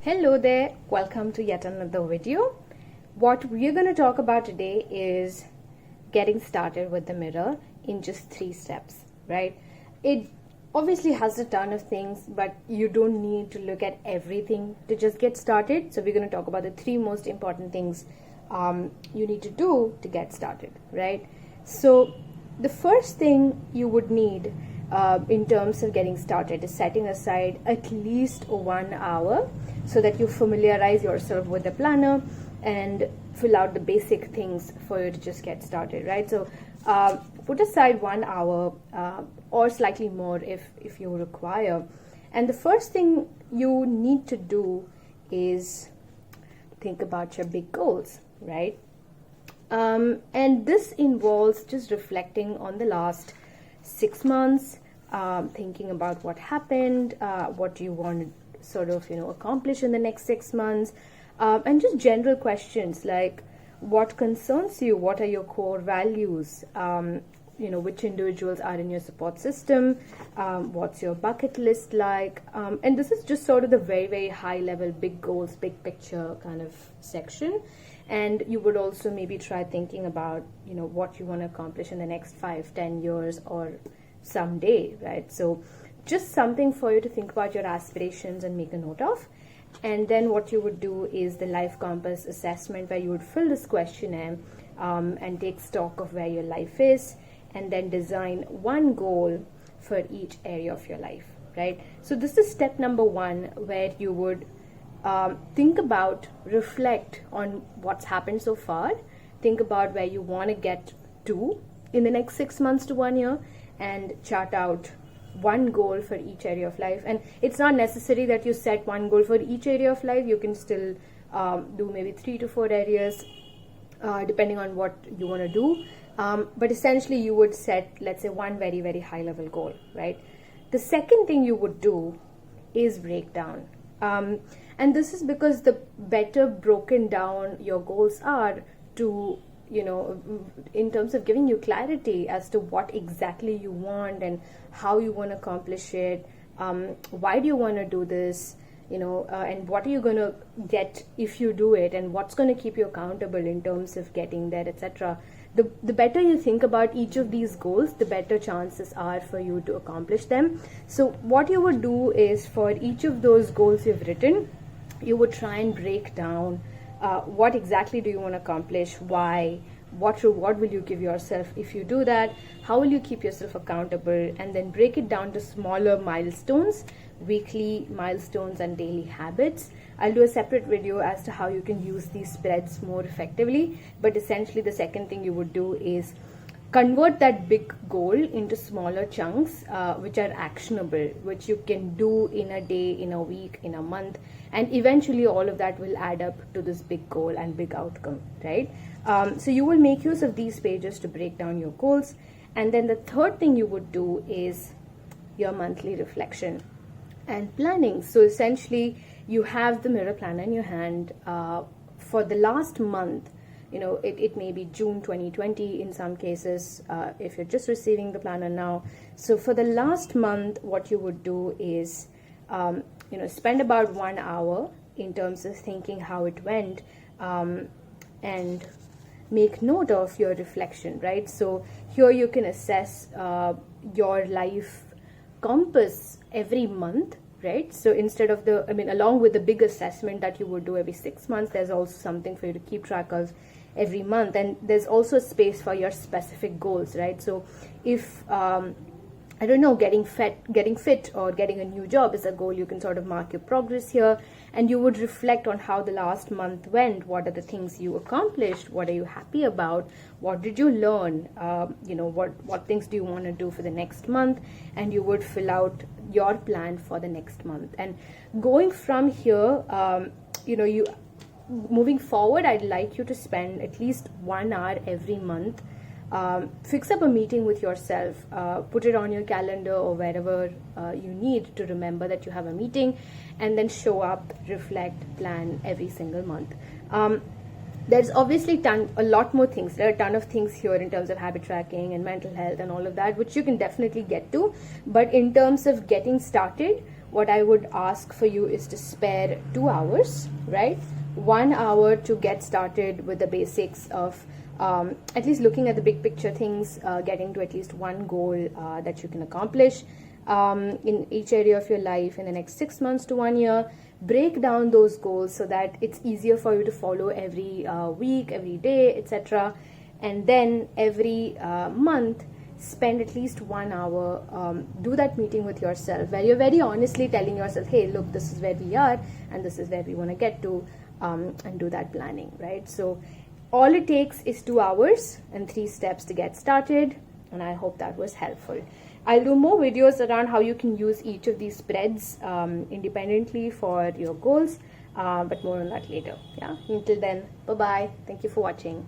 Hello there, welcome to yet another video. What we're going to talk about today is getting started with the mirror in just 3 steps, right? It obviously has a ton of things, but you don't need to look at everything to just get started. So we're going to talk about the 3 most important things you need to do to get started, right? So the first thing you would need in terms of getting started is setting aside at least 1 hour so that you familiarize yourself with the planner and fill out the basic things for you to just get started, right? So put aside 1 hour or slightly more if you require. And the first thing you need to do is think about your big goals, right? And this involves just reflecting on the last 6 months, thinking about what happened, what you want to sort of accomplish in the next 6 months, and just general questions like what concerns you, what are your core values, which individuals are in your support system, what's your bucket list like, and this is just sort of the very, very high level big goals, big picture kind of section. And you would also maybe try thinking about what you want to accomplish in the next 5-10 years or someday, right? So just something for you to think about your aspirations and make a note of. And then what you would do is the life compass assessment, where you would fill this questionnaire and take stock of where your life is, and then design one goal for each area of your life, right? So this is step number 1, where you would think about, reflect on what's happened so far, think about where you want to get to in the next 6 months to 1 year, and chart out one goal for each area of life. And it's not necessary that you set one goal for each area of life. You can still do maybe 3 to 4 areas depending on what you want to do, but essentially you would set, let's say, one very, very high level goal, right? The second thing you would do is break down, and this is because the better broken down your goals are, to in terms of giving you clarity as to what exactly you want and how you want to accomplish it, why do you want to do this, and what are you going to get if you do it, and what's going to keep you accountable in terms of getting there, etc. The better you think about each of these goals, the better chances are for you to accomplish them. So what you would do is, for each of those goals you've written, you would try and break down what exactly do you want to accomplish, why, what reward will you give yourself if you do that, how will you keep yourself accountable, and then break it down to smaller milestones, weekly milestones and daily habits. I'll do a separate video as to how you can use these spreads more effectively, but essentially the second thing you would do is convert that big goal into smaller chunks which are actionable, which you can do in a day, in a week, in a month, and eventually all of that will add up to this big goal and big outcome, right? So you will make use of these pages to break down your goals. And then the third thing you would do is your monthly reflection and planning. So essentially you have the mirror planner in your hand for the last month. It may be June 2020 in some cases, if you're just receiving the planner now. So for the last month, what you would do is, spend about 1 hour in terms of thinking how it went, and make note of your reflection, right? So here you can assess your life compass every month, right? So instead of along with the big assessment that you would do every 6 months, there's also something for you to keep track of every month. And there's also space for your specific goals, right? So if getting fit or getting a new job is a goal, you can sort of mark your progress here, and you would reflect on how the last month went. What are the things you accomplished? What are you happy about? What did you learn? What things do you want to do for the next month? And you would fill out your plan for the next month. And going from here, moving forward, I'd like you to spend at least 1 hour every month. Fix up a meeting with yourself, put it on your calendar or wherever you need to remember that you have a meeting, and then show up, reflect, plan every single month. There's obviously a lot more things. There are a ton of things here in terms of habit tracking and mental health and all of that, which you can definitely get to. But in terms of getting started, what I would ask for you is to spare 2 hours, right? 1 hour to get started with the basics of at least looking at the big picture things, getting to at least one goal that you can accomplish in each area of your life in the next 6 months to 1 year. Break down those goals so that it's easier for you to follow every week, every day, etc. And then every month, spend at least 1 hour, do that meeting with yourself where you're very honestly telling yourself, hey, look, this is where we are and this is where we want to get to, and do that planning, right? So all it takes is 2 hours and 3 steps to get started, and I hope that was helpful. I'll do more videos around how you can use each of these spreads independently for your goals, but more on that later. Yeah. Until then, bye-bye. Thank you for watching.